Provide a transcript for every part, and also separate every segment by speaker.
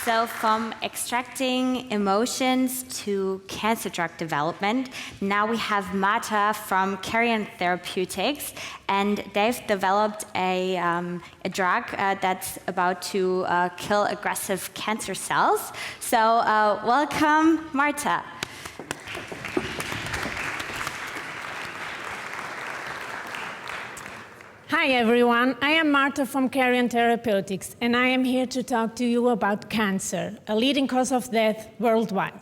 Speaker 1: So from extracting emotions to cancer drug development, now we have Marta from Karion Therapeutics, and they've developed a drug that's about to kill aggressive cancer cells. So welcome, Marta.
Speaker 2: Hi everyone, I am Marta from Karion Therapeutics, and I am here to talk to you about cancer, a leading cause of death worldwide.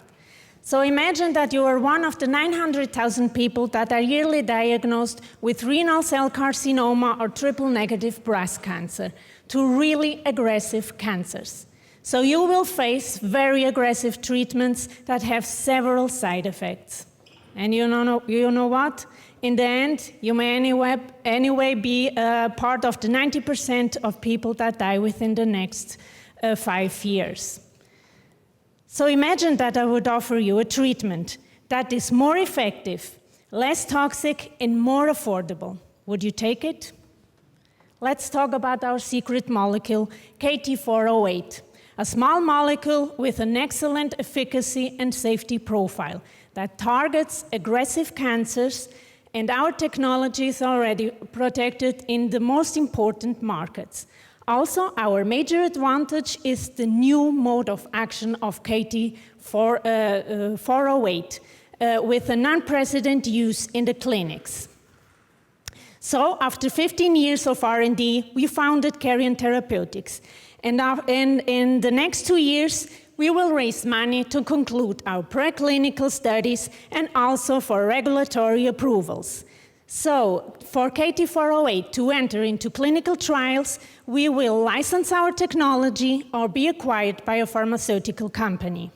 Speaker 2: So imagine that you are one of the 900,000 people that are yearly diagnosed with renal cell carcinoma or triple-negative breast cancer, two really aggressive cancers. So you will face very aggressive treatments that have several side effects. And you know what? In the end, you may anyway be part of the 90% of people that die within the next 5 years. So imagine that I would offer you a treatment that is more effective, less toxic, and more affordable. Would you take it? Let's talk about our secret molecule, KT-408, a small molecule with an excellent efficacy and safety profile that targets aggressive cancers, and our technology is already protected in the most important markets. Also, our major advantage is the new mode of action of KT-408 with an unprecedented use in the clinics. So, after 15 years of R&D, we founded Karion Therapeutics. And in the next 2 years, we will raise money to conclude our preclinical studies and also for regulatory approvals. So, for KT-408 to enter into clinical trials, we will license our technology or be acquired by a pharmaceutical company.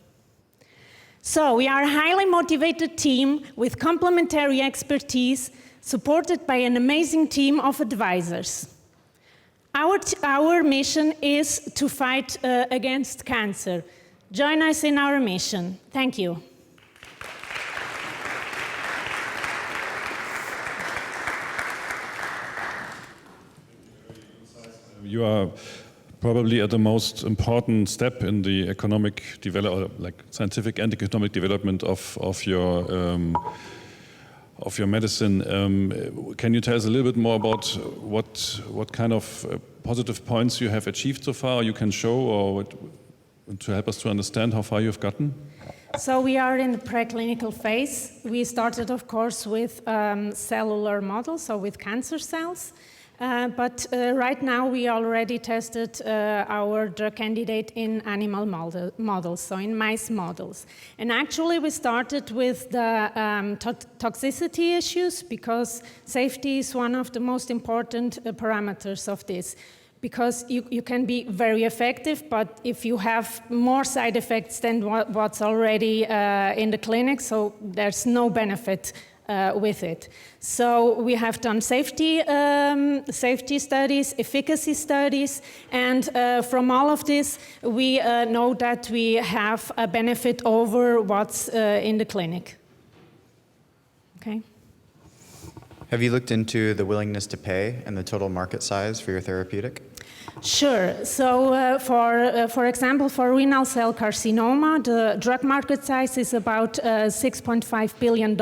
Speaker 2: So, we are a highly motivated team with complementary expertise, supported by an amazing team of advisors. Our mission is to fight against cancer. Join us in our mission. Thank you.
Speaker 3: You are probably at the most important step in the scientific and economic development of your medicine. Can you tell us a little bit more about what kind of positive points you have achieved so far, or you can show, or to help us to understand how far you've gotten?
Speaker 2: So we are in the preclinical phase. We started, of course, with cellular models, so with cancer cells. But right now we already tested our drug candidate in animal models, so in mice models. And actually we started with the toxicity issues, because safety is one of the most important parameters of this. Because you can be very effective, but if you have more side effects than what's already in the clinic, so there's no benefit with it. So we have done safety studies, efficacy studies, and from all of this, we know that we have a benefit over what's in the clinic. Okay.
Speaker 4: Have you looked into the willingness to pay and the total market size for your therapeutic?
Speaker 2: Sure. So, for example, for renal cell carcinoma, the drug market size is about $6.5 billion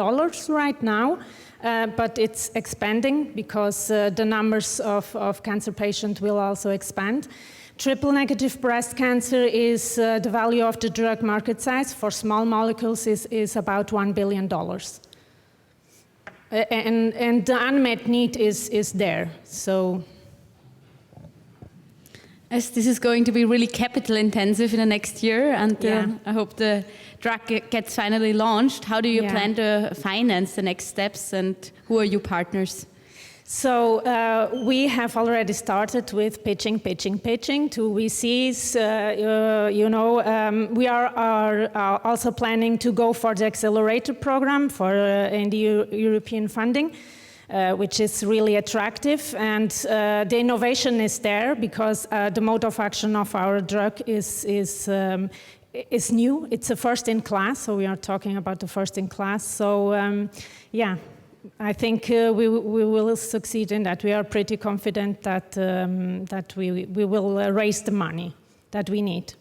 Speaker 2: right now, but it's expanding because the numbers of cancer patients will also expand. Triple-negative breast cancer is the value of the drug market size for small molecules is about $1 billion. And the unmet need is there. So.
Speaker 5: As this is going to be really capital intensive in the next year, and I hope the drug gets finally launched. How do you plan to finance the next steps, and who are your partners?
Speaker 2: So we have already started with pitching to VCs. We are also planning to go for the accelerator program in the European funding. Which is really attractive, and the innovation is there because the mode of action of our drug is new. It's a first in class, so we are talking about the first in class. So I think we will succeed in that. We are pretty confident that we will raise the money that we need.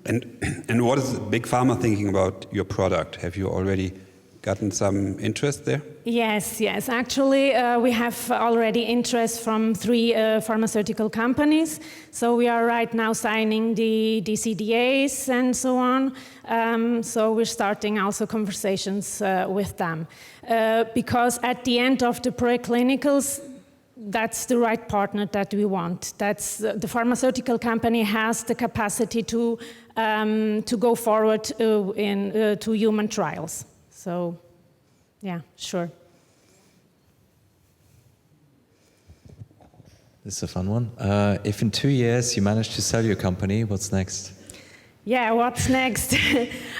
Speaker 6: And what is Big Pharma thinking about your product? Have you already gotten some interest there?
Speaker 2: Yes. Actually, we have already interest from 3 pharmaceutical companies. So we are right now signing the CDAs and so on. So we're starting also conversations with them. Because at the end of the preclinicals, that's the right partner that we want. That's the pharmaceutical company has the capacity to go forward to human trials. So, yeah, sure.
Speaker 7: This is a fun one. If in 2 years you manage to sell your company, what's next?
Speaker 2: Yeah, what's next?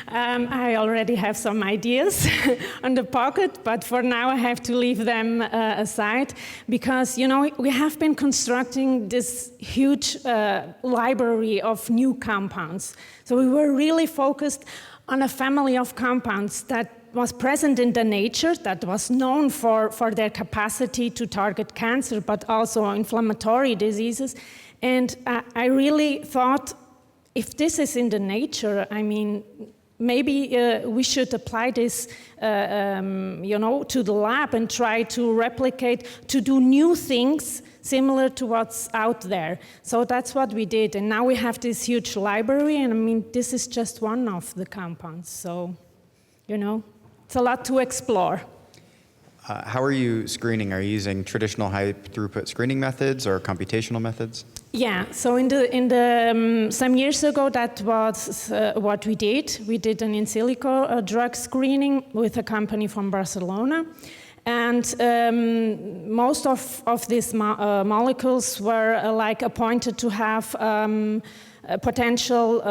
Speaker 2: I already have some ideas on the pocket, but for now I have to leave them aside because, you know, we have been constructing this huge library of new compounds. So we were really focused on a family of compounds that was present in the nature, that was known for their capacity to target cancer, but also inflammatory diseases. And I really thought, if this is in the nature, I mean, maybe we should apply this, you know, to the lab and try to replicate, to do new things similar to what's out there. So that's what we did. And now we have this huge library, and I mean, this is just one of the compounds. So, you know, it's a lot to explore.
Speaker 4: How are you screening? Are you using traditional high-throughput screening methods or computational methods?
Speaker 2: Yeah, so in the some years ago, that was what we did. We did an in silico drug screening with a company from Barcelona. And most of these molecules were like appointed to have potential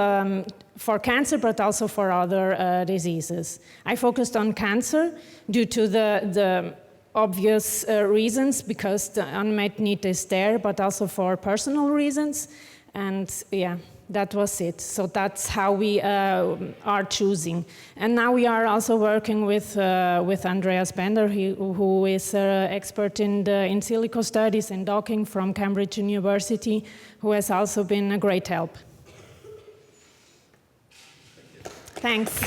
Speaker 2: for cancer, but also for other diseases. I focused on cancer due to the obvious reasons, because the unmet need is there, but also for personal reasons. And yeah, that was it. So that's how we are choosing. And now we are also working with Andreas Bender, who is an expert in the in silico studies and docking from Cambridge University, who has also been a great help. Thanks.